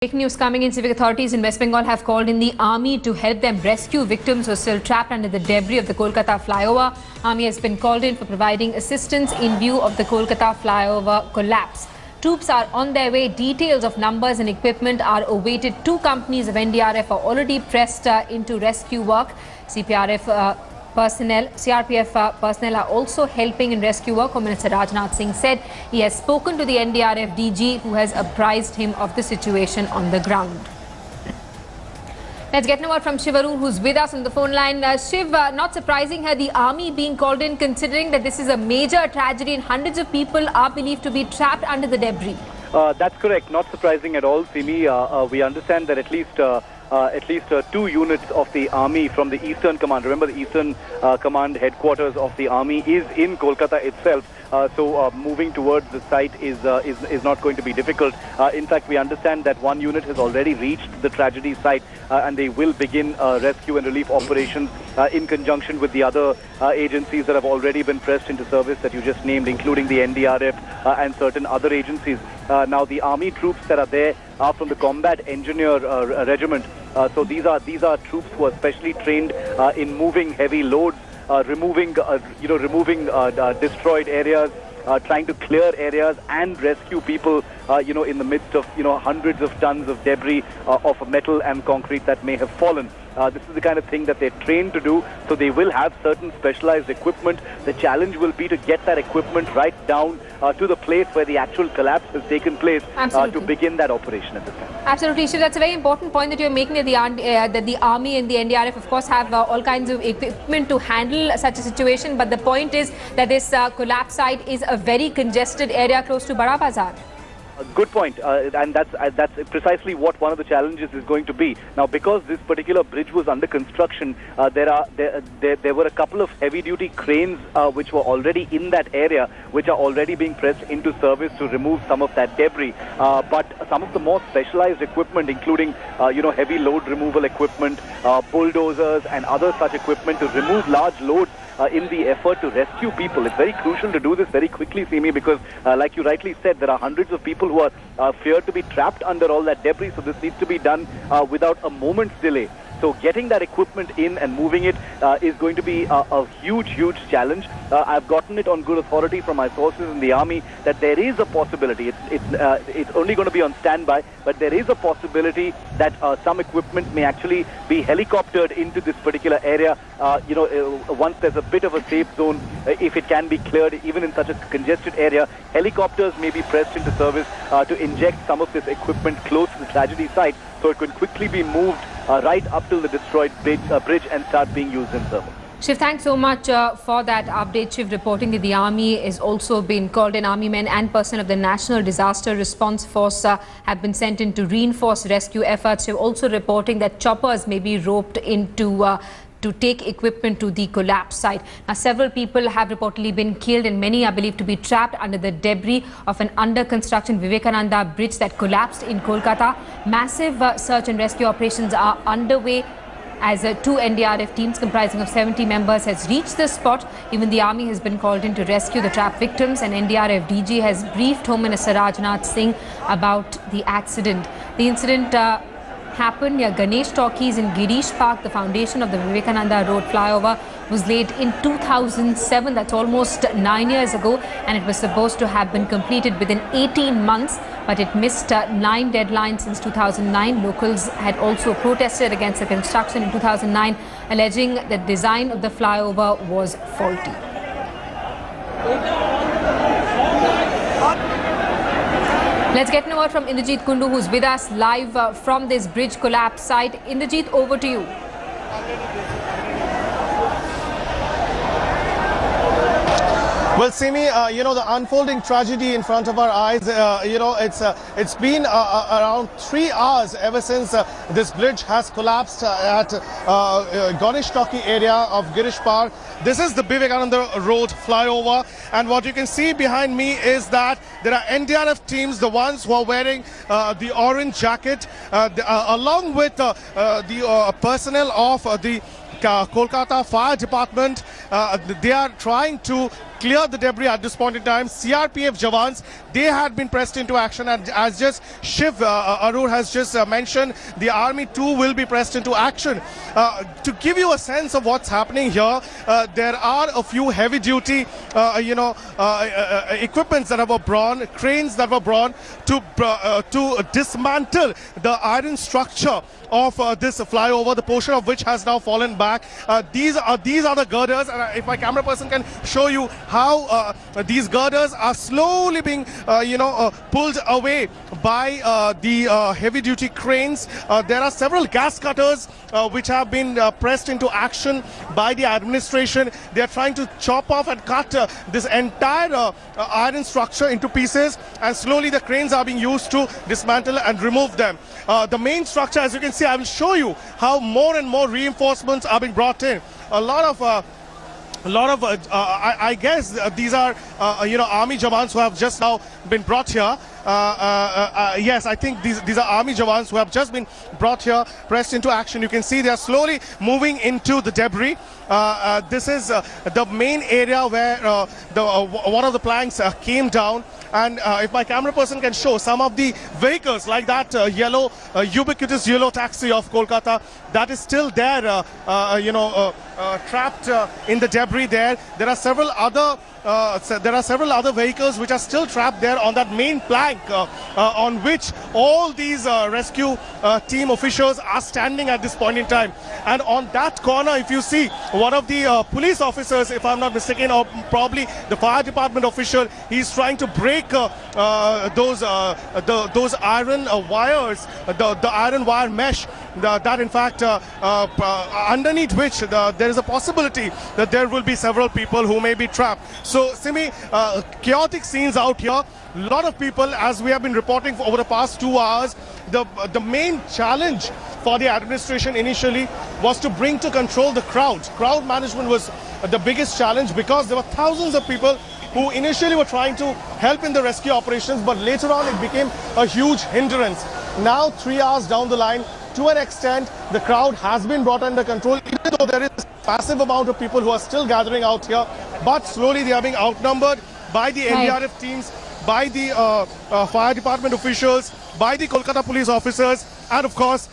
Breaking news coming in. Civic authorities in West Bengal have called in the army to help them rescue victims who are still trapped under the debris of the Kolkata flyover. Army has been called in for providing assistance in view of the Kolkata flyover collapse. Troops are on their way. Details of numbers and equipment are awaited. Two companies of NDRF are already pressed into rescue work. CRPF personnel are also helping in rescue work. Home Minister Rajnath Singh said he has spoken to the NDRF DG, who has apprised him of the situation on the ground. Let's get now from Shivaru, who's with us on the phone line. Shiv, not surprising here, the army being called in, considering that this is a major tragedy and hundreds of people are believed to be trapped under the debris. That's correct. Not surprising at all, Simi. We understand that at least two units of the army from the Eastern Command. Remember, the Eastern Command headquarters of the army is in Kolkata itself. So moving towards the site is not going to be difficult. In fact, we understand that one unit has already reached the tragedy site and they will begin rescue and relief operations in conjunction with the other agencies that have already been pressed into service that you just named, including the NDRF and certain other agencies. Now, the army troops that are there are from the Combat Engineer Regiment. So these are troops who are specially trained in moving heavy loads, removing destroyed areas, trying to clear areas and rescue people, in the midst of, hundreds of tons of debris of metal and concrete that may have fallen. This is the kind of thing that they're trained to do, so they will have certain specialized equipment. The challenge will be to get that equipment right down to the place where the actual collapse has taken place to begin that operation at the time. Absolutely, Shiv. That's a very important point that you're making, that the army and the NDRF, of course, have all kinds of equipment to handle such a situation. But the point is that this collapse site is a very congested area close to Bada Bazar. Good point, and that's precisely what one of the challenges is going to be. Now, because this particular bridge was under construction, there were a couple of heavy-duty cranes which were already in that area, which are already being pressed into service to remove some of that debris. But some of the more specialized equipment, including heavy load removal equipment, bulldozers, and other such equipment to remove large loads, in the effort to rescue people. It's very crucial to do this very quickly, Simi, because like you rightly said, there are hundreds of people who are feared to be trapped under all that debris, so this needs to be done without a moment's delay. So getting that equipment in and moving it is going to be a huge challenge. I've gotten it on good authority from my sources in the army that there is a possibility. It's only going to be on standby, but there is a possibility that some equipment may actually be helicoptered into this particular area. Once there's a bit of a safe zone, if it can be cleared, even in such a congested area, helicopters may be pressed into service to inject some of this equipment close to the tragedy site, so it can quickly be moved right up to the destroyed bridge and start being used in service. Shiv, thanks so much for that update. Shiv reporting that the army is also being called in. Army men and personnel of the National Disaster Response Force have been sent in to reinforce rescue efforts. Shiv also reporting that choppers may be roped into to take equipment to the collapse site. Now, several people have reportedly been killed and many are believed to be trapped under the debris of an under-construction Vivekananda bridge that collapsed in Kolkata. Massive search and rescue operations are underway as two NDRF teams comprising of 70 members has reached the spot. Even the army has been called in to rescue the trapped victims, and NDRF DG has briefed Home Minister Rajnath Singh about the accident. The incident happened near Ganesh Talkies in Girish Park. The foundation of the Vivekananda Road flyover was laid in 2007. That's almost 9 years ago, and it was supposed to have been completed within 18 months, but it missed 9 deadlines since 2009. Locals had also protested against the construction in 2009, alleging that the design of the flyover was faulty. Let's get now from Indrajit Kundu, who's with us live from this bridge collapse site. Indrajit, over to you. Well, Simi, the unfolding tragedy in front of our eyes, it's been around 3 hours ever since this bridge has collapsed at Ganesh Talkie area of Girish Park. This is the Vivekananda Road flyover, and what you can see behind me is that there are NDRF teams, the ones who are wearing the orange jacket, along with the personnel of the Kolkata Fire Department. They are trying to clear the debris at this point in time. CRPF Jawans, they had been pressed into action, and as just Shiv Arur has just mentioned, the army too will be pressed into action. To give you a sense of what's happening here, there are a few heavy duty equipments that were brought, cranes that were brought to dismantle the iron structure of this flyover, the portion of which has now fallen back. These are the girders, and if my camera person can show you how these girders are slowly being pulled away by the heavy duty cranes. There are several gas cutters which have been pressed into action by the administration. They are trying to chop off and cut this entire iron structure into pieces, and slowly the cranes are being used to dismantle and remove them. The main structure, as you can see, I will show you how more and more reinforcements are being brought in. A lot of I guess these are army jawans who have just now been brought here. Yes, I think these are army jawans who have just been brought here, pressed into action. You can see they are slowly moving into the debris. This is the main area where one of the planks came down. And if my camera person can show some of the vehicles, like that yellow, ubiquitous yellow taxi of Kolkata, that is still there, trapped in the debris there. There are several other vehicles which are still trapped there on that main plank on which all these rescue team officials are standing at this point in time. And on that corner, if you see, one of the police officers, if I'm not mistaken, or probably the fire department official, he's trying to break those iron wires, the iron wire mesh, that in fact underneath which there is a possibility that there will be several people who may be trapped. So Simi, chaotic scenes out here. A lot of people, as we have been reporting for over the past 2 hours, the main challenge for the administration initially was to bring to control the crowd. Crowd management was the biggest challenge, because there were thousands of people who initially were trying to help in the rescue operations, but later on it became a huge hindrance. Now, 3 hours down the line, to an extent, the crowd has been brought under control, even though there is a massive amount of people who are still gathering out here. But slowly they are being outnumbered by the NDRF teams, by the fire department officials, by the Kolkata police officers, and of course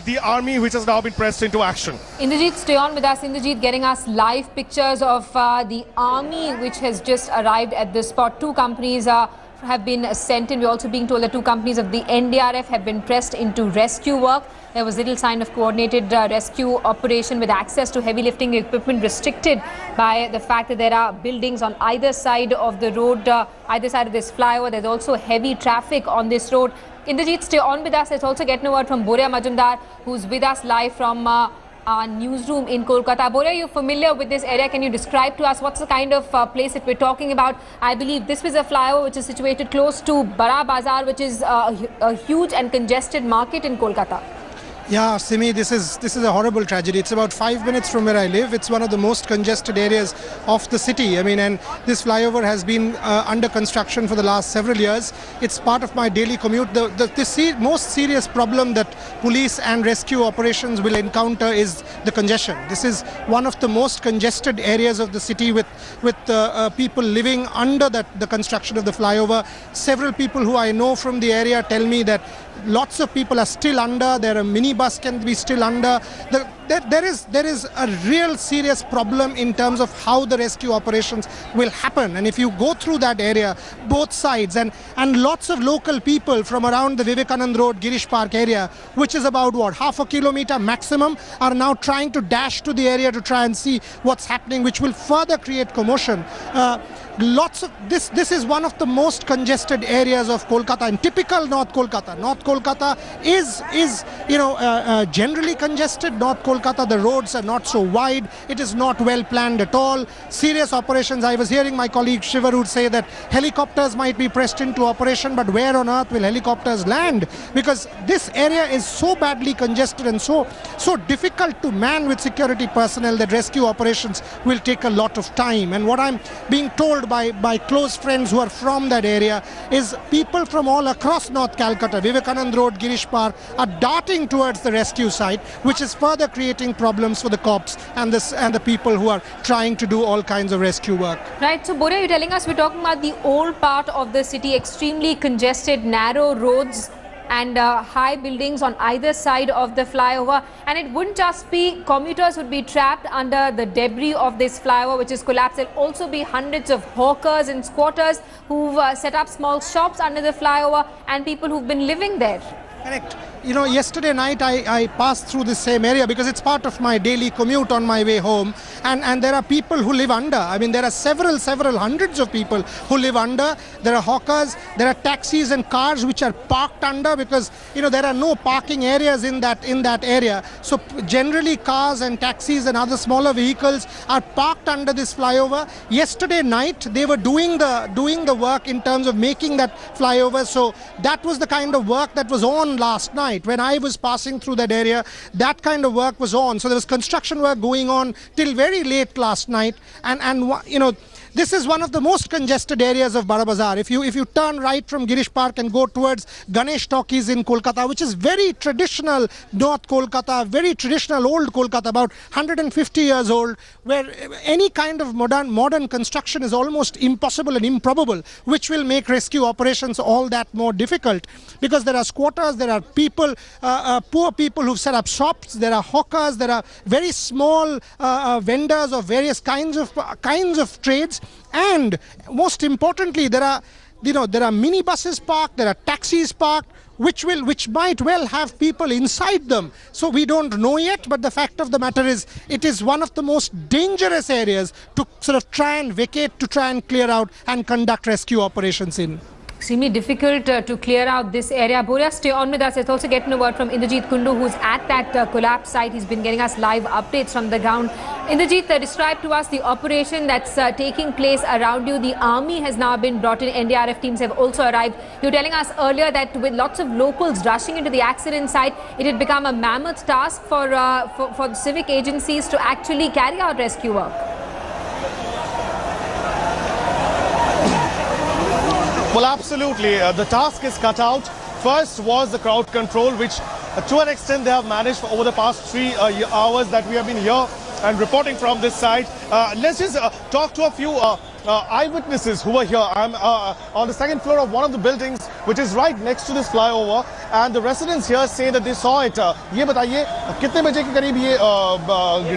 the army, which has now been pressed into action. Indrajit, stay on with us. Indrajit, getting us live pictures of the army which has just arrived at this spot. 2 companies have been sent in. We're also being told that 2 companies of the NDRF have been pressed into rescue work. There was little sign of coordinated rescue operation, with access to heavy lifting equipment restricted by the fact that there are buildings on either side of the road, either side of this flyover. There's also heavy traffic on this road. Indrajit, stay on with us. Let's also get a word from Boria Majumdar, who's with us live from our newsroom in Kolkata. Boria, you're familiar with this area. Can you describe to us what's the kind of place that we're talking about? I believe this was a flyover which is situated close to Bara Bazaar, which is a huge and congested market in Kolkata. Yeah, Simi, this is a horrible tragedy. It's about 5 minutes from where I live. It's one of the most congested areas of the city. I mean, and this flyover has been under construction for the last several years. It's part of my daily commute. The most serious problem that police and rescue operations will encounter is the congestion. This is one of the most congested areas of the city, with people living under the construction of the flyover. Several people who I know from the area tell me that lots of people are still under. There are minibus can be still under. There is a real serious problem in terms of how the rescue operations will happen. And if you go through that area, both sides, and lots of local people from around the Vivekanand Road, Girish Park area, which is about half a kilometer maximum, are now trying to dash to the area to try and see what's happening, which will further create commotion. This is one of the most congested areas of Kolkata, and typical North Kolkata. North Kolkata is generally congested. North Kolkata, the roads are not so wide. It is not well planned at all. Serious operations. I was hearing my colleague Shivarud say that helicopters might be pressed into operation, but where on earth will helicopters land? Because this area is so badly congested and so difficult to man with security personnel that rescue operations will take a lot of time. And what I'm being told by close friends who are from that area is people from all across North Calcutta, Vivekanand Road, Girish Park, are darting towards the rescue site, which is further creating creating problems for the cops and the people who are trying to do all kinds of rescue work. Right, so Boria, you're telling us we're talking about the old part of the city, extremely congested, narrow roads and high buildings on either side of the flyover, and it wouldn't just be commuters would be trapped under the debris of this flyover which is collapsed. There'll also be hundreds of hawkers and squatters who've set up small shops under the flyover and people who've been living there. Correct. You know, yesterday night I passed through the same area because it's part of my daily commute on my way home, and there are people who live under. I mean, there are several hundreds of people who live under. There are hawkers, there are taxis and cars which are parked under because, you know, there are no parking areas in that area. So generally cars and taxis and other smaller vehicles are parked under this flyover. Yesterday night they were doing the work in terms of making that flyover. So that was the kind of work that was on last night. When I was passing through that area, that kind of work was on. So there was construction work going on till very late last night, and you know, this is one of the most congested areas of Bara Bazar. If you turn right from Girish Park and go towards Ganesh Talkies in Kolkata, which is very traditional North Kolkata, very traditional old Kolkata, about 150 years old, where any kind of modern construction is almost impossible and improbable, which will make rescue operations all that more difficult because there are squatters, there are people, poor people who've set up shops, there are hawkers, there are very small vendors of various kinds of trades. And most importantly, there are minibuses parked, there are taxis parked, which might well have people inside them. So we don't know yet, but the fact of the matter is, it is one of the most dangerous areas to sort of try and vacate, to try and clear out and conduct rescue operations in. Extremely difficult to clear out this area. Boria, stay on with us. Let's also get a word from Indrajit Kundu, who's at that collapse site. He's been getting us live updates from the ground. Indrajit, describe to us the operation that's taking place around you. The army has now been brought in. NDRF teams have also arrived. You were telling us earlier that with lots of locals rushing into the accident site, it had become a mammoth task for the civic agencies to actually carry out rescue work. Well, absolutely. The task is cut out. First was the crowd control, which to an extent they have managed for over the past 3 hours that we have been here and reporting from this side. Let's just talk to a few eyewitnesses who were here. I'm on the second floor of one of the buildings, which is right next to this flyover, and the residents here say that they saw it. ये बताइए कितने बजे के करीब ये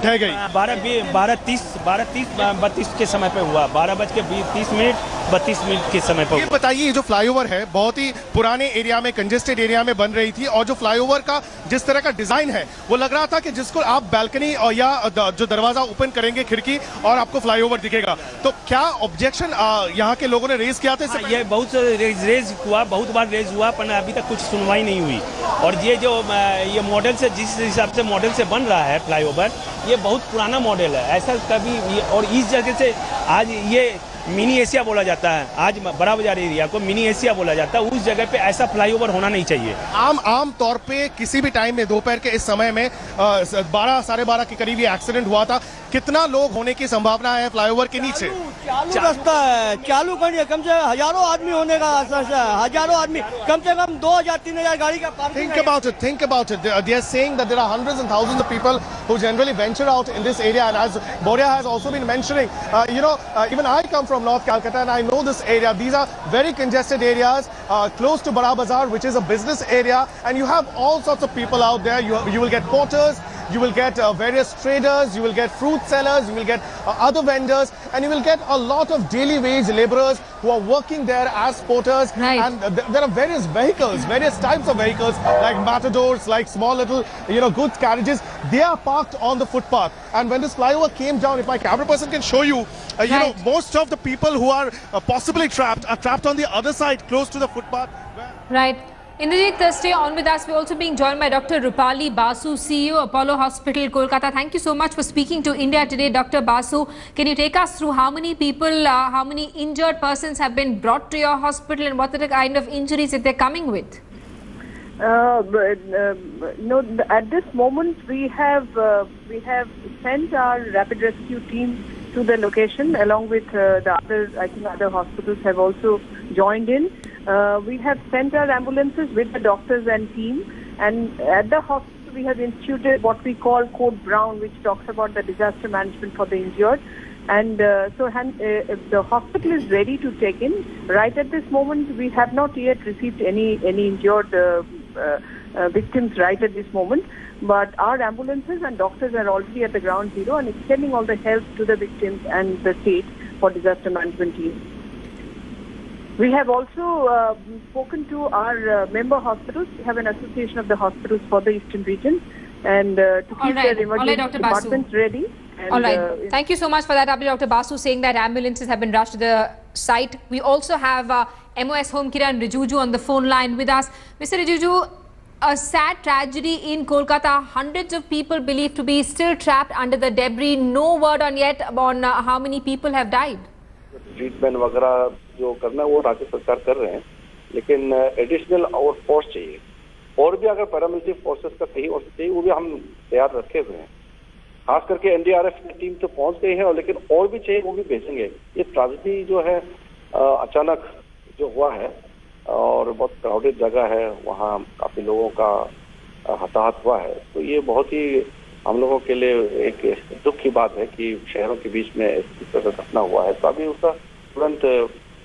ढह गई? 12:32 के समय पे हुआ, 12:30 32 के समय पर। ये बताइए, ये जो फ्लाईओवर है बहुत ही पुराने एरिया में, कंजेस्टेड एरिया में बन रही थी, और जो फ्लाईओवर का जिस तरह का डिजाइन है वो लग रहा था कि जिसको आप बैल्कनी और या जो दरवाजा ओपन करेंगे खिड़की और आपको फ्लाईओवर दिखेगा। तो क्या ऑब्जेक्शन यहाँ के लोगों ने रेज किया था? ये बहुत रेज हुआ, बहुत बार रेज हुआ, पर अभी तक कुछ सुनवाई नहीं हुई। और ये जो ये मॉडल से, जिस हिसाब से मॉडल से बन रहा है फ्लाईओवर, ये बहुत पुराना मॉडल है। ऐसा कभी, और इस जगह से आज ये मिनी एशिया बोला जाता है, आज बड़ा बाजार एरिया को मिनी एशिया बोला जाता है, उस जगह पे ऐसा फ्लाईओवर होना नहीं चाहिए। आम तौर पे किसी भी टाइम में दोपहर के इस समय में 12 साढ़े 12 के करीब ये एक्सीडेंट हुआ था। कितना लोग होने की संभावना है फ्लाईओवर के नीचे? चालू रास्ता है, चालू करिए, कम से हजारों आदमी होने का आशा है, हजारों आदमी, कम से कम 2000-3000 गाड़ी का parking. Think about it. They are saying that there are hundreds and thousands of people who generally venture out in this area, and as Boria has also been mentioning, even I come from North Calcutta and I know this area. These are very congested areas close to Bara Bazar, which is a business area, and you have all sorts of people out there. You will get porters, you will get various traders, you will get fruit sellers, you will get other vendors, and you will get a lot of daily wage laborers who are working there as porters. Right. And there are various vehicles, various types of vehicles, like matadors, like small little goods carriages. They are parked on the footpath. And when this flyover came down, if my camera person can show you, most of the people who are possibly trapped are trapped on the other side, close to the footpath. Right. Indrajit, stay on with us. We're also being joined by Dr. Rupali Basu, CEO, Apollo Hospital, Kolkata. Thank you so much for speaking to India Today. Dr. Basu, can you take us through how many people, how many injured persons have been brought to your hospital, and what are the kind of injuries that they're coming with? At this moment we have sent our rapid rescue team to the location, along with the other hospitals have also joined in. We have sent our ambulances with the doctors and team, and at the hospital we have instituted what we call Code Brown, which talks about the disaster management for the injured. And the hospital is ready to take in. Right at this moment, we have not yet received any injured victims right at this moment. But our ambulances and doctors are already at the ground zero and extending all the help to the victims and the state for disaster management teams. We have also spoken to our member hospitals. We have an association of the hospitals for the eastern region, and to keep their emergency departments ready. And, all right. Thank you so much for that update, Dr. Basu, saying that ambulances have been rushed to the site. We also have MOS Home Kiran Rijuju on the phone line with us. Mr. Rijuju, a sad tragedy in Kolkata. Hundreds of people believed to be still trapped under the debris. No word on yet on how many people have died. Treatment वगैरह जो करना है वो राज्य सरकार कर रहे हैं, लेकिन एडिशनल और फोर्स चाहिए और भी अगर पैरामिलिट्री फोर्सेस का कहीं और चाहिए वो भी हम तैयार रखे हुए हैं। खास करके एनडीआरएफ की टीम तो पहुंच गई है और लेकिन और भी चाहिए वो भी भेजेंगे। ये ट्रेजेडी जो है अचानक जो हुआ है और बहुत क्राउडेड जगह है, वहाँ काफी लोगों का हताहत हुआ है, तो ये बहुत ही हम लोगों के लिए एक दुख की बात है कि शहरों के बीच में इस तरह का घटना हुआ है। तो अभी उसका तुरंत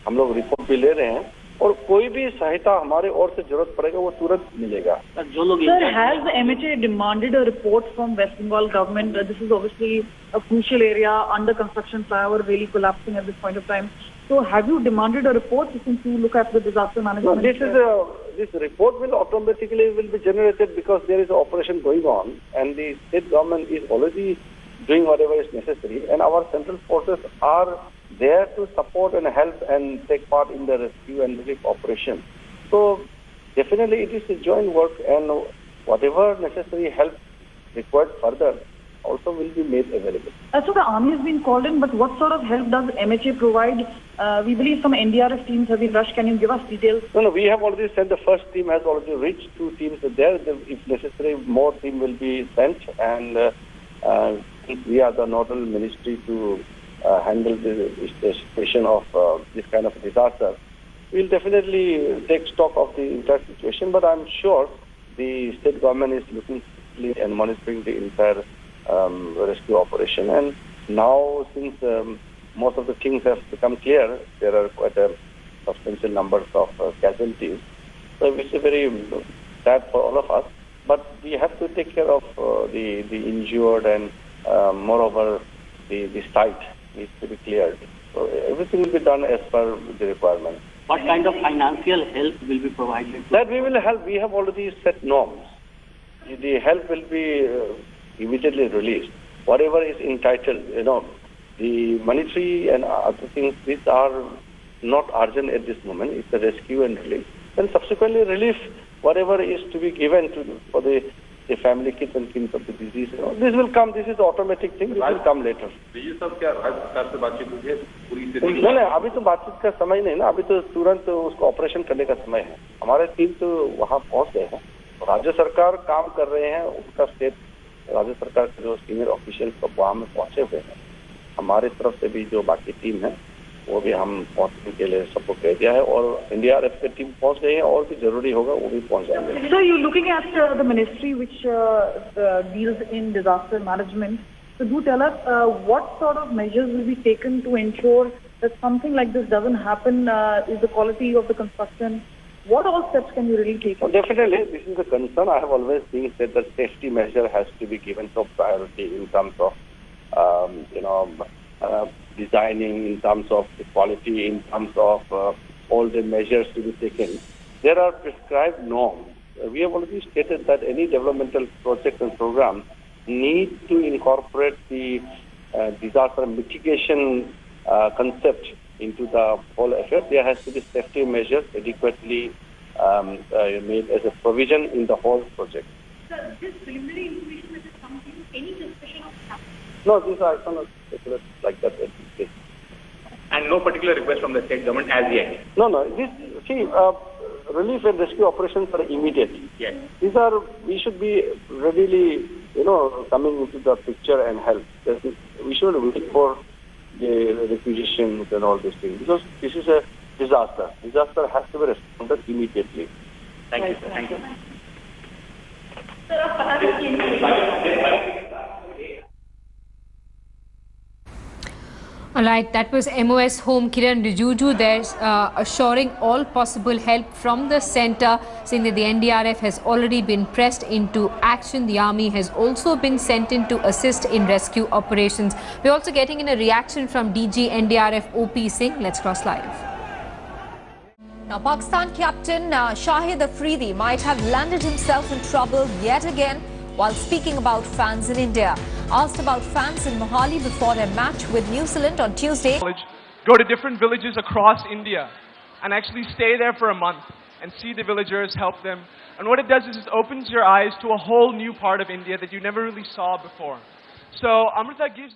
हम लोग रिपोर्ट भी ले रहे हैं और कोई भी सहायता हमारे ओर से जरूरत पड़ेगा वो तुरंत मिलेगा। Sir, has the MHA demanded a report from West Bengal government? This is obviously a crucial area, under construction flyover really collapsing at this point of time. So have you demanded a report since you look at the disaster management? No, this report will automatically be generated because there is an operation going on and the state government is already doing whatever is necessary, and our central forces are there to support and help and take part in the rescue and relief operation. So definitely it is a joint work, and whatever necessary help required further also will be made available. So the army has been called in, but what sort of help does MHA provide? We believe some NDRF teams have been rushed. Can you give us details? No, we have already sent. The first team has already reached. 2 teams are there. If necessary, more team will be sent, and we are the nodal ministry to handle the situation of this kind of disaster. We'll definitely take stock of the entire situation, but I'm sure the state government is looking and monitoring the entire rescue operation. And now, since most of the things have become clear, there are quite a substantial numbers of casualties. So it's very sad for all of us. But we have to take care of the injured, and moreover, the site needs to be cleared. So everything will be done as per the requirement. What kind of financial help will be provided? That we will help. We have already set norms. The help will be immediately released. Whatever is entitled, the monetary and other things, these are not urgent at this moment. It's a rescue and relief. Then subsequently relief, whatever is to be given for the family kids and kins of the disease. This will come. This is automatic thing. This will come later. नहीं, अभी तो बातचीत का समय नहीं ना, अभी तो तुरंत उसको ऑपरेशन करने का समय है। हमारे टीम तो वहाँ पहुँच गए हैं। राज्य सरकार काम कर रहे हैं, उनका स्टेट राज्य सरकार के जो सीनियर ऑफिशियल्स वहाँ में पहुँचे हुए हैं। हमारी तरफ से भी जो बाकी टीम है वो भी हम पहुंचने के लिए सबको कह दिया है और एनडीआरएफ की टीम पहुंच गई है और भी जरूरी होगा वो भी पहुंच जाएंगे। So you're looking at the ministry which deals in disaster management. So do tell us what sort of measures will be taken to ensure that something like this doesn't happen? Is the quality of the construction? What all steps can you really take? Well, definitely, this is a concern. I have always been said that safety measure has to be given top priority in terms of designing, in terms of the quality, in terms of all the measures to be taken. There are prescribed norms. We have already stated that any developmental project and program need to incorporate the disaster mitigation concept into the whole affair. There has to be safety measures adequately made as a provision in the whole project. Sir, this preliminary information that has come to you, any suspicion of happening? No, these are not speculate like that at this stage. And no particular request from the state government as yet? No. Relief and rescue operations are immediate. Yes. We should be readily, coming into the picture and help. We should wait for the requisitions and all these things because this is a disaster. Disaster has to be responded immediately. Thank you, sir. Thank you. All right, that was MOS Home Kiran Rijuju there assuring all possible help from the centre, saying that the NDRF has already been pressed into action. The army has also been sent in to assist in rescue operations. We're also getting in a reaction from DG NDRF OP Singh. Let's cross live. Now, Pakistan captain Shahid Afridi might have landed himself in trouble yet again while speaking about fans in India. Asked about fans in Mohali before their match with New Zealand on Tuesday. Go to different villages across India and actually stay there for a month and see the villagers, help them. And what it does is it opens your eyes to a whole new part of India that you never really saw before. So Amrita gives